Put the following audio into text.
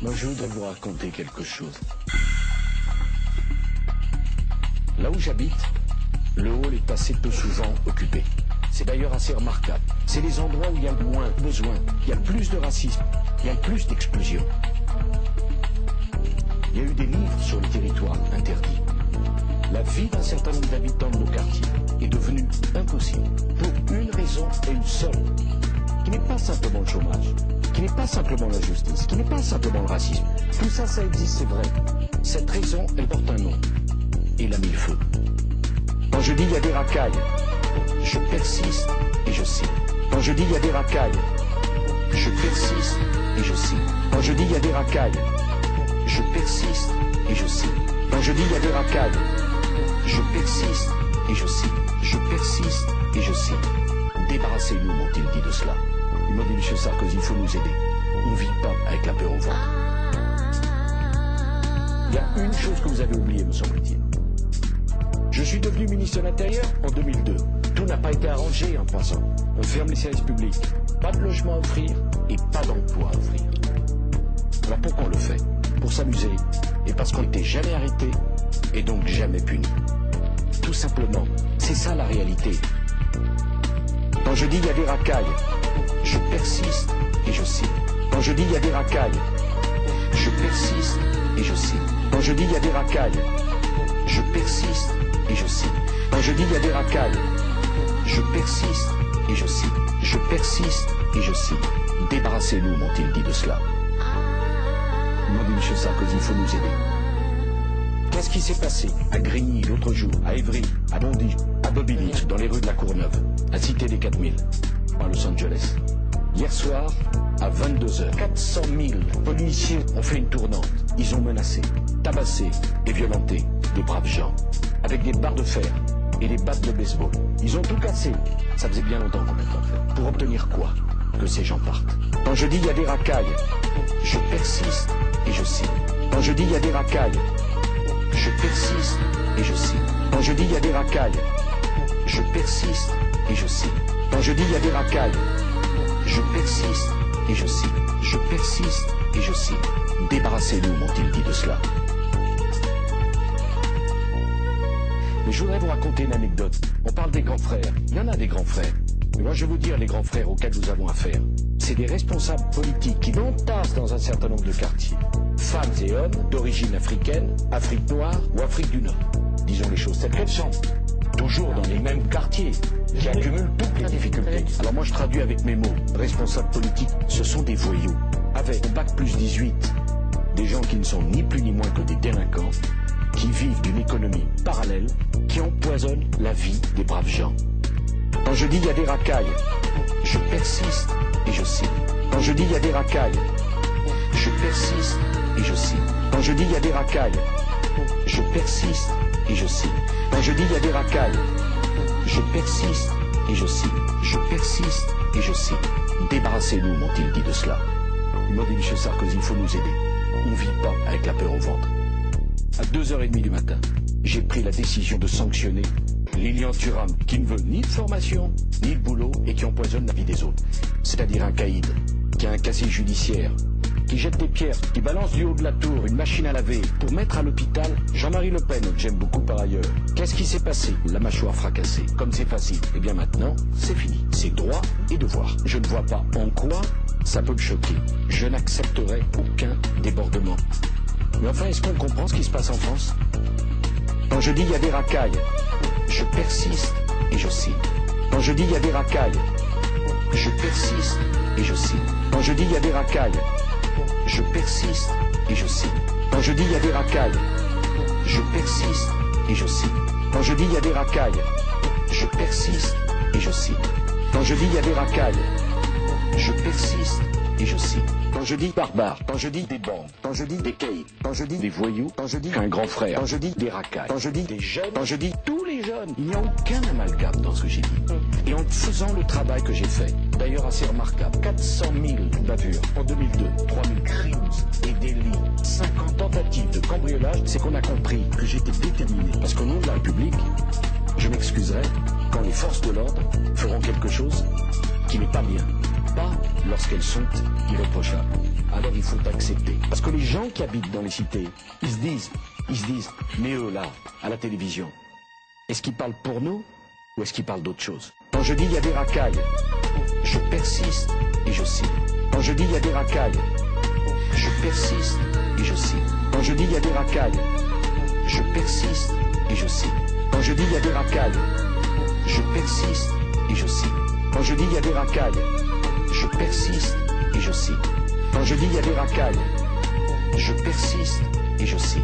Moi, je voudrais vous raconter quelque chose. Là où j'habite, le hall est assez peu souvent occupé. C'est d'ailleurs assez remarquable. C'est les endroits où il y a le moins besoin, il y a le plus de racisme, il y a le plus d'exclusion. Il y a eu des livres sur le territoire interdit. La vie d'un certain nombre d'habitants de nos quartiers est devenue impossible pour une raison et une seule, qui n'est pas simplement le chômage, qui n'est pas simplement la justice, qui n'est pas simplement le racisme. Tout ça, ça existe, c'est vrai. Cette raison, elle porte un nom. Il a mis le feu. Quand je dis il y a des racailles, je persiste et je cite. Quand je dis il y a des racailles, je persiste et je cite. Quand je dis il y a des racailles, je persiste et je cite. Quand je dis il y a des racailles, je persiste et je cite. Je persiste et je cite. Débarrassez-nous, m'ont-ils dit de cela. Ils m'ont dit, monsieur Sarkozy, il faut nous aider. On ne vit pas avec la peur au ventre. Il y a une chose que vous avez oubliée, me semble-t-il. Je suis devenu ministre de l'Intérieur en 2002. Tout n'a pas été arrangé en passant. On ferme les services publics. Pas de logement à offrir et pas d'emploi à offrir. Alors pourquoi on le fait? Pour s'amuser et parce qu'on n'était jamais arrêté et donc jamais puni. Tout simplement, c'est ça la réalité. Quand je dis il y a des racailles, je persiste et je cite. Quand je dis il y a des racailles, je persiste et je cite. Quand je dis il y a des racailles, je persiste et je cite. Quand je dis il y a des racailles, je persiste et je cite. Je persiste et je cite. Débarrassez-nous, m'ont-ils dit de cela. Ils m'ont dit, monsieur Sarkozy, il faut nous aider. Qu'est-ce qui s'est passé à Grigny l'autre jour, à Évry, à Bondy, à Bobigny, dans les rues de la Courneuve, à Cité des 4000, à Los Angeles? Hier soir, à 22h, 400 000 policiers ont fait une tournante. Ils ont menacé, tabassé et violenté de braves gens, avec des barres de fer et des battes de baseball. Ils ont tout cassé. Ça faisait bien longtemps qu'on n'avait pas fait. Pour obtenir quoi? Que ces gens partent. Quand je dis il y a des racailles, je persiste et je cite. Quand je dis il y a des racailles, je persiste et je cite. Quand je dis il y a des racailles, je persiste et je cite. Quand je dis il y a des racailles, je persiste et je cite. Je persiste et je cite. Débarrassez-nous, m'ont-ils dit de cela. Mais je voudrais vous raconter une anecdote. On parle des grands frères. Il y en a des grands frères. Mais moi, je veux dire les grands frères auxquels nous avons affaire. C'est des responsables politiques qui l'entassent dans un certain nombre de quartiers. Femmes et hommes d'origine africaine, Afrique noire ou Afrique du Nord. Disons les choses telles qu'elles sont. Toujours dans les mêmes quartiers, qui accumulent toutes les difficultés. Alors moi, je traduis avec mes mots. Responsables politiques, ce sont des voyous. Avec un bac plus 18, des gens qui ne sont ni plus ni moins que des délinquants, qui vivent d'une économie parallèle, qui empoisonne la vie des braves gens. Quand je dis il y a des racailles, je persiste et je cite. Quand je dis il y a des racailles, je persiste et je cite. Quand je dis il y a des racailles, je persiste et je cite. Quand je dis il y a des racailles, je persiste et je cite. Je persiste et je cite. Débarrassez-nous, m'ont-ils dit de cela. Ils m'ont dit, monsieur Sarkozy, il faut nous aider. On ne vit pas avec la peur au ventre. À 2h30 du matin, j'ai pris la décision de sanctionner Lilian Thuram, qui ne veut ni de formation, ni de boulot, et qui empoisonne la vie des autres. C'est-à-dire un caïd, qui a un casier judiciaire, qui jette des pierres, qui balance du haut de la tour une machine à laver pour mettre à l'hôpital Jean-Marie Le Pen, que j'aime beaucoup par ailleurs. Qu'est-ce qui s'est passé? La mâchoire fracassée. Comme c'est facile. Eh bien maintenant, c'est fini. C'est droit et devoir. Je ne vois pas en quoi ça peut me choquer. Je n'accepterai aucun débordement. Mais enfin, est-ce qu'on comprend ce qui se passe en France? Quand je dis il y a des racailles, je persiste et je cite. Quand je dis il y a des racailles, je persiste et je cite. Quand je dis il y a des racailles, je persiste et je cite. Quand je dis il y a des racailles, je persiste et je cite. Quand je dis il y a des racailles, je persiste et je cite. Quand je dis il y a des racailles, je persiste et je cite. Quand je dis barbare, quand je dis des bandes, quand je dis des caïds, quand je dis des voyous, quand je dis un grand frère, quand je dis des racailles, quand je dis des jeunes, quand je dis tous les jeunes, il n'y a aucun amalgame dans ce que j'ai dit. Et en faisant le travail que j'ai fait, d'ailleurs assez remarquable, 400 000 bavures en 2002, 3 000 crimes et délits, 50 tentatives de cambriolage, c'est qu'on a compris que j'étais déterminé. Parce qu'au nom de la République, je m'excuserai quand les forces de l'ordre feront quelque chose qui n'est pas bien. pas lorsqu'elles sont irréprochables. Alors il faut accepter. Parce que les gens qui habitent dans les cités, ils se disent, mais eux là, à la télévision, est-ce qu'ils parlent pour nous ou est-ce qu'ils parlent d'autre chose? Quand je dis il y a des racailles, je persiste et je signe. Quand je dis il y a des racailles, je persiste et je signe. Quand je dis il y a des racailles, je persiste et je signe. Quand je dis il y a des racailles, je persiste et je signe. Quand je dis il y a des racailles, je persiste et je signe. Quand je dis il y a des racailles, je persiste et je signe.